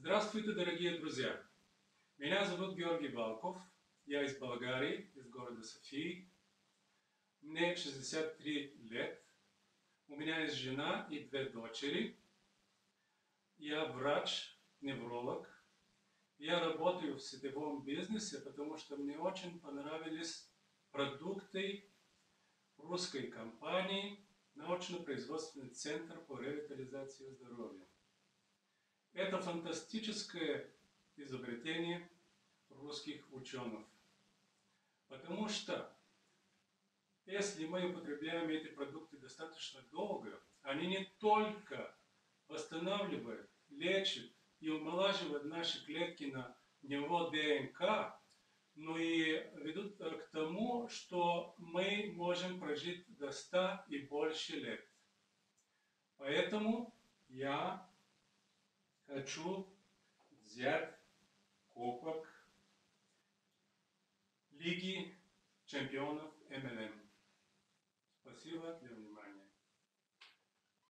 Здравствуйте, дорогие друзья! Меня зовут Георгий Балков, я из Болгарии, из города Софии. Мне 63 лет, у меня есть жена и две дочери. Я врач, невролог. Я работаю в сетевом бизнесе, потому что мне очень понравились продукты русской компании «Научно-производственный центр по ревитализации здоровья». Это фантастическое изобретение русских ученых, потому что если мы употребляем эти продукты достаточно долго, они не только восстанавливают, лечат и омолаживают наши клетки на него ДНК, но и ведут к тому, что мы можем прожить до 100 и больше лет. Поэтому я хочу взять Кубок Лиги чемпионов МЛМ. Спасибо за внимание.